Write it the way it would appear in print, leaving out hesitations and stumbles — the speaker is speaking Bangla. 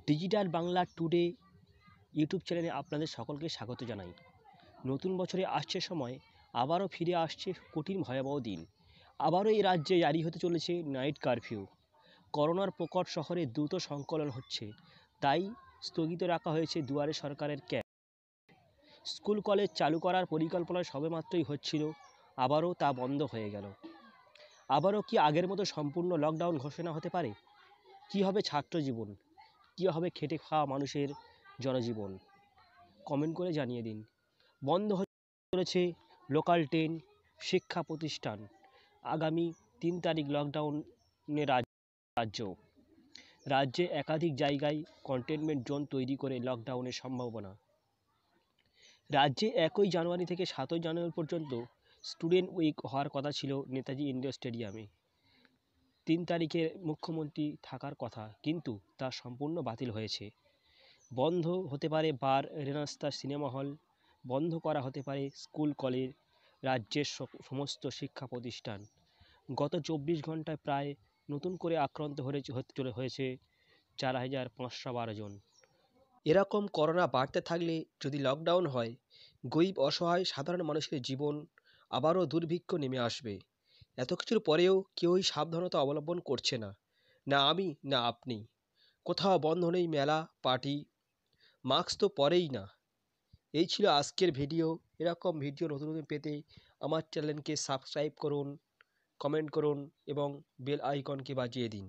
ডিজিটাল বাংলা টুডে ইউটিউব চ্যানেলে আপনাদের সকলকে স্বাগত জানাই। নতুন বছরে আসছে সময়, আবারও ফিরে আসছে কঠিন ভয়াবহ দিন। আবারও এই রাজ্যে জারি হতে চলেছে নাইট কারফিউ। করোনার প্রকট শহরে দ্রুত সংকলন হচ্ছে, তাই স্থগিত রাখা হয়েছে দুয়ারে সরকারের ক্যাম্প। স্কুল কলেজ চালু করার পরিকল্পনা সবেমাত্রই হচ্ছিল, আবারও তা বন্ধ হয়ে গেল। আবারও কি আগের মতো সম্পূর্ণ লকডাউন ঘোষণা হতে পারে? কী হবে ছাত্র জীবন? কী হবে খেটে খাওয়া মানুষের জনজীবন? কমেন্ট করে জানিয়ে দিন। বন্ধ হতে চলেছে লোকাল ট্রেন, শিক্ষা প্রতিষ্ঠান। আগামী ৩ তারিখ লকডাউনে রাজ্যে একাধিক জায়গায় কন্টেনমেন্ট জোন তৈরি করে লকডাউনের সম্ভাবনা। রাজ্যে ১ জানুয়ারি থেকে ৭ জানুয়ারি পর্যন্ত স্টুডেন্ট উইক হওয়ার কথা ছিল নেতাজি ইন্ডোর স্টেডিয়ামে। ৩ তারিখে মুখ্যমন্ত্রী থাকার কথা, কিন্তু তা সম্পূর্ণ বাতিল হয়েছে। বন্ধ হতে পারে বার, রেনাস্তা, সিনেমা হল। বন্ধ করা হতে পারে স্কুল কলেজ, রাজ্যের সমস্ত শিক্ষা প্রতিষ্ঠান। গত ২৪ ঘন্টায় প্রায় নতুন করে আক্রান্ত হয়েছে ৪,৫১২ জন। এরকম করোনা বাড়তে থাকলে যদি লকডাউন হয়, গরিব অসহায় সাধারণ মানুষের জীবন আবারও দুর্ভিক্ষ নেমে আসবে। এত কিছুর পরেও কেউই সাবধানতা অবলম্বন করছে না, না আমি না আপনি। কোথাও বন্ধ নেই মেলা, পার্টি, মাস্ক তো পরেই না। এই ছিল আজকের ভিডিও। এরকম ভিডিও নতুন নতুন পেতে আমার চ্যানেলকে সাবস্ক্রাইব করুন, কমেন্ট করুন এবং বেল আইকনকে বাজিয়ে দিন।